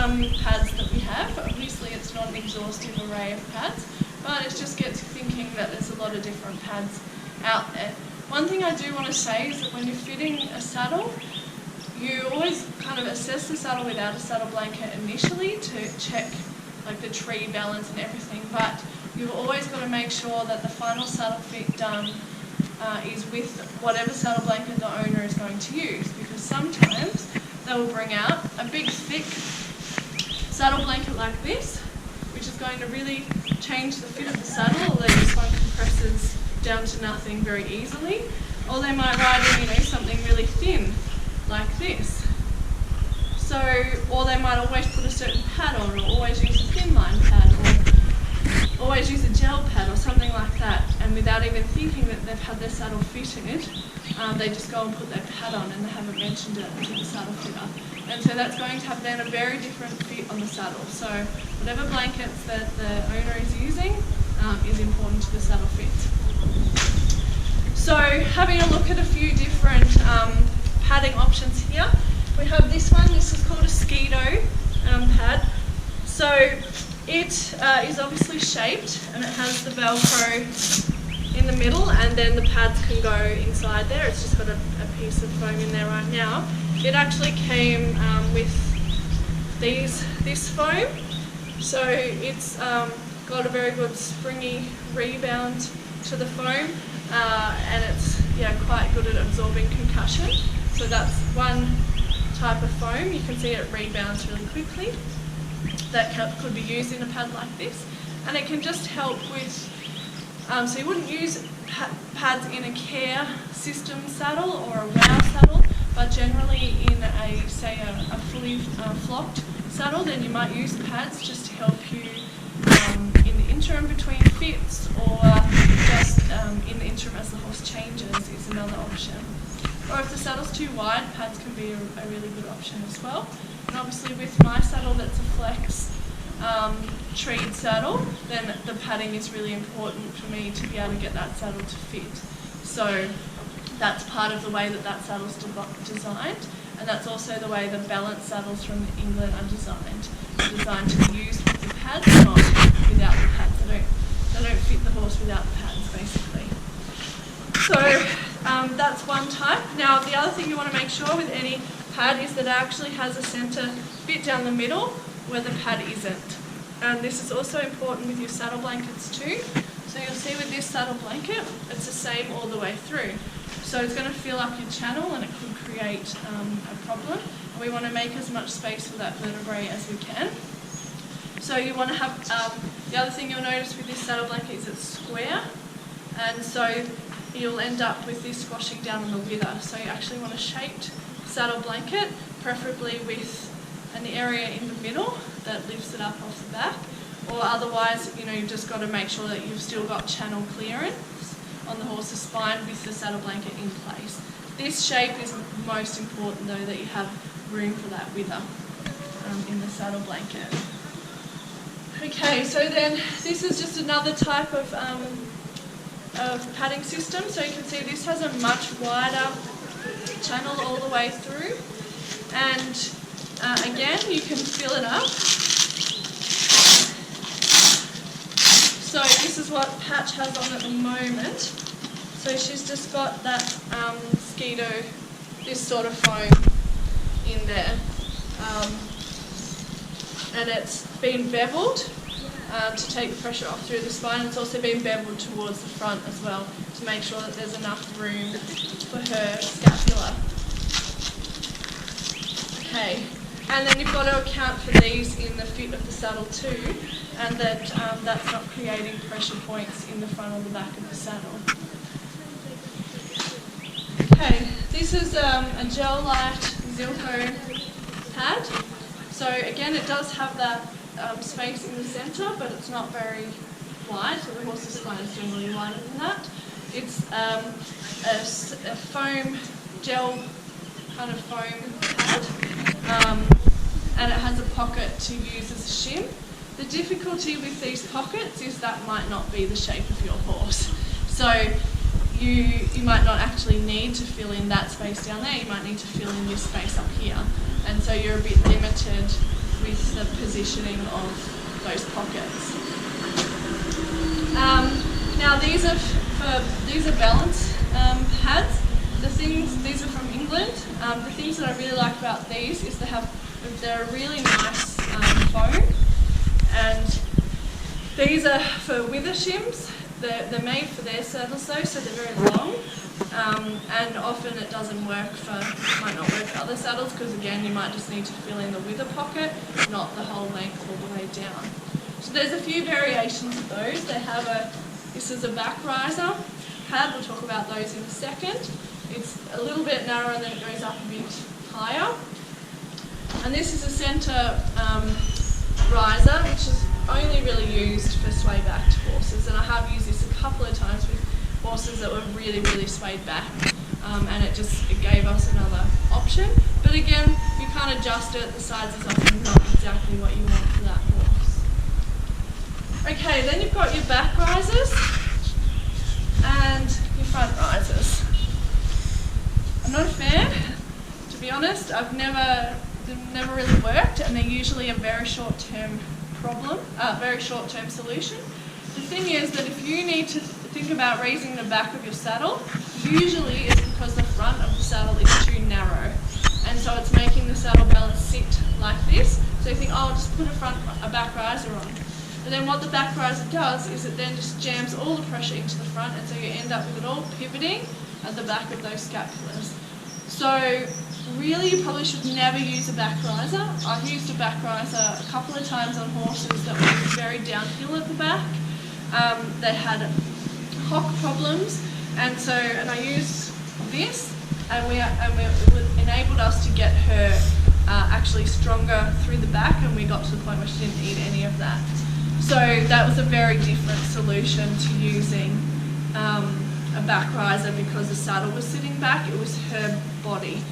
some pads that we have. Obviously it's not an exhaustive array of pads, but it just gets you thinking that there's a lot of different pads out there. One thing I do want to say is that when you're fitting a saddle, you always kind of assess the saddle without a saddle blanket initially to check like the tree balance and everything, but you've always got to make sure that the final saddle fit done is with whatever saddle blanket the owner is going to use, because sometimes they will bring out a big thick saddle blanket like this, which is going to really change the fit of the saddle, although this one compresses down to nothing very easily. Or they might ride in, something really thin like this. So, or they might always put a certain pad on, or always use a thin line pad, or always use a gel pad or something like that, and without even thinking that they've had their saddle fitted, they just go and put their pad on and they haven't mentioned it to the saddle fitter. And so that's going to have then a very different fit on the saddle. So whatever blankets that the owner is using is important to the saddle fit. So having a look at a few different padding options here. We have this one. This is called a Ski-Doo pad. So it is obviously shaped, and it has the Velcro in the middle, and then the pads can go inside there. It's just got a piece of foam in there right now. It actually came with this foam, so it's got a very good springy rebound to the foam, and it's quite good at absorbing concussion. So that's one type of foam. You can see it rebounds really quickly. That could be used in a pad like this, and it can just help with, so you wouldn't use pads in a care system saddle or a WOW saddle, but generally in a fully flocked saddle, then you might use pads just to help you in the interim between fits, or just in the interim as the horse changes is another option. Or if the saddle's too wide, pads can be a really good option as well. And obviously with my saddle that's a flex treed saddle, then the padding is really important for me to be able to get that saddle to fit. So that's part of the way that saddle's designed, and that's also the way the balance saddles from England are designed. They're designed to be used with the pads, not without the pads. They don't fit the horse without the pads, basically. So that's one type. Now the other thing you want to make sure with any pad is that it actually has a centre bit down the middle where the pad isn't. And this is also important with your saddle blankets too. So you'll see with this saddle blanket, it's the same all the way through. So it's going to fill up your channel, and it could create a problem. And we want to make as much space for that vertebrae as we can. So you want to have, the other thing you'll notice with this saddle blanket is it's square, and so you'll end up with this squashing down on the wither. So you actually want a shaped saddle blanket, preferably with an area in the middle that lifts it up off the back, or otherwise, you've just got to make sure that you've still got channel clearance on the horse's spine with the saddle blanket in place. This shape is most important though, that you have room for that wither in the saddle blanket. Okay, so then this is just another type of padding system. So you can see this has a much wider channel all the way through, and again you can fill it up. So this is what Patch has on at the moment. So she's just got that Ski-Doo, this sort of foam in there, and it's been beveled to take the pressure off through the spine. It's also been beveled towards the front as well to make sure that there's enough room for her scapula. Okay, and then you've got to account for these in the fit of the saddle too, and that that's not creating pressure points in the front or the back of the saddle. Okay, this is a Gel Light Zilco pad. So again, it does have that space in the centre, but it's not very wide, so the horse's spine is generally wider than that. It's a foam, gel kind of foam pad, and it has a pocket to use as a shim. The difficulty with these pockets is that might not be the shape of your horse. So you might not actually need to fill in that space down there, you might need to fill in this space up here. And so you're a bit limited with the positioning of those pockets. Now these are balance pads. These are from England. The things that I really like about these is they're a really nice foam, and these are for Withershims. They're made for their saddles though, so they're very long, and often it might not work for other saddles, because again you might just need to fill in the wither pocket, not the whole length all the way down. So there's a few variations of those. This is a back riser pad. We'll talk about those in a second. It's a little bit narrower and then it goes up a bit higher. And this is a centre riser, which is only really used for sway-backed horses. And I have used this a couple of times with horses that were really, really swayed back. And it gave us another option. But again, you can't adjust it. The size is often not exactly what you want for that horse. Okay, then you've got your back risers and your front risers. I'm not a fan, to be honest. They've never really worked, and they're usually a very short-term solution. The thing is that if you need to think about raising the back of your saddle, usually it's because the front of the saddle is too narrow, and so it's making the saddle balance sit like this. So you think, oh, I'll just put a back riser on. And then what the back riser does is it then just jams all the pressure into the front, and so you end up with it all pivoting at the back of those scapulars. So really you probably should never use a back riser. I've used a back riser a couple of times on horses that were very downhill at the back. They had hock problems, and I used this, and it enabled us to get her actually stronger through the back, and we got to the point where she didn't need any of that. So that was a very different solution to using a back riser, because the saddle was sitting back. It was her body.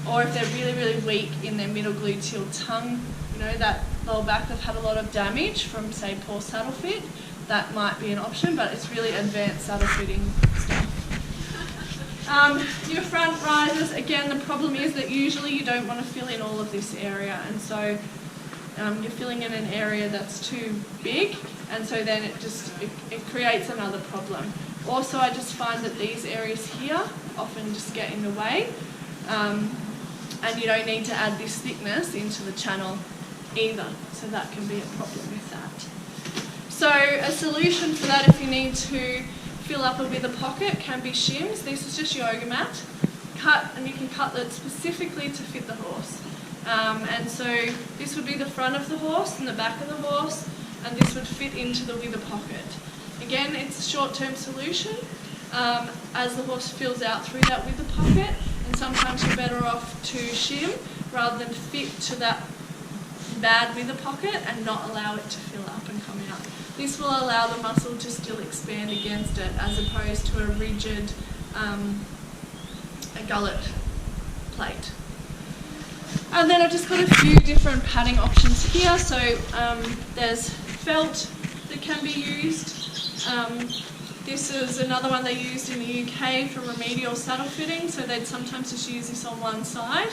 Or if they're really, really weak in their middle gluteal tongue, that lower back, they've had a lot of damage from, say, poor saddle fit, that might be an option, but it's really advanced saddle fitting stuff. Your front risers, again, the problem is that usually you don't want to fill in all of this area, and so you're filling in an area that's too big, and so then it creates another problem. Also, I just find that these areas here often just get in the way, and you don't need to add this thickness into the channel either, so that can be a problem with that. So a solution for that, if you need to fill up a wither pocket, can be shims. This is just yoga mat, and you can cut it specifically to fit the horse. And so this would be the front of the horse and the back of the horse, and this would fit into the wither pocket. Again, it's a short-term solution as the horse fills out through that wither pocket, and sometimes you're better off to shim rather than fit to that bad wither pocket and not allow it to fill up and come out. This will allow the muscle to still expand against it, as opposed to a rigid a gullet plate. And then I've just got a few different padding options here. So there's felt that can be used. This is another one they used in the UK for remedial saddle fitting. So they'd sometimes just use this on one side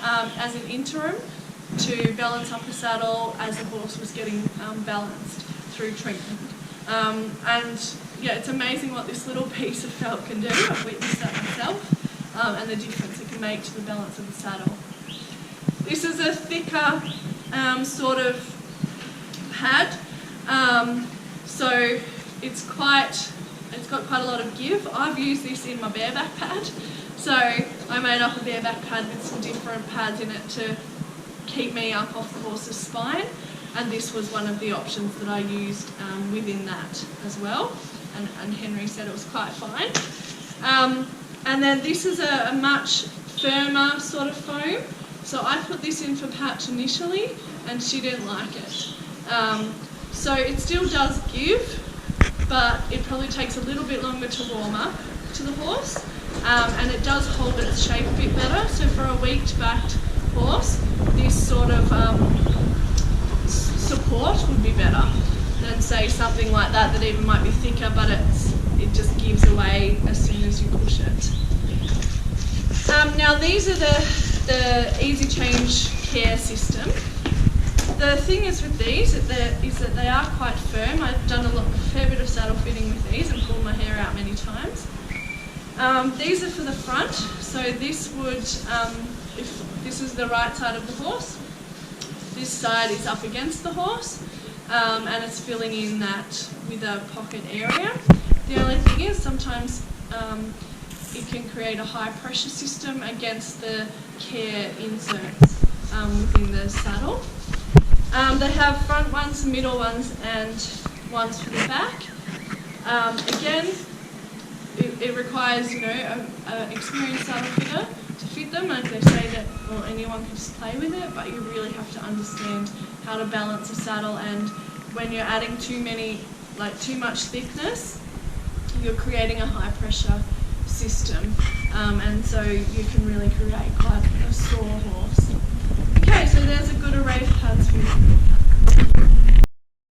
as an interim to balance up the saddle as the horse was getting balanced through treatment. And yeah, it's amazing what this little piece of felt can do. I've witnessed that myself, and the difference it can make to the balance of the saddle. This is a thicker sort of pad, so it's got quite a lot of give. I've used this in my bareback pad, so I made up a bareback pad with some different pads in it to keep me up off the horse's spine, and this was one of the options that I used within that as well, and Henry said it was quite fine. And then this is a much firmer sort of foam. So I put this in for Patch initially, and she didn't like it. So it still does give, but it probably takes a little bit longer to warm up to the horse, and it does hold its shape a bit better. So for a weak-backed horse, this sort of support would be better than, say, something like that even might be thicker, but it just gives away as soon as you push it. Now these are the Easy Change Care system. The thing is with these is that they are quite firm. I've done a fair bit of saddle fitting with these and pulled my hair out many times. These are for the front, so this would, if this is the right side of the horse, this side is up against the horse, and it's filling in that with a pocket area. The only thing is sometimes it can create a high pressure system against the care inserts within the saddle. They have front ones, middle ones, and ones for the back. Again, it requires, an experienced saddle fitter to fit them. Like they say that, well, anyone can just play with it, but you really have to understand how to balance a saddle. And when you're adding too much thickness, you're creating a high pressure system, and so you can really create quite a sore horse. Okay, so there's a good array of pads for you.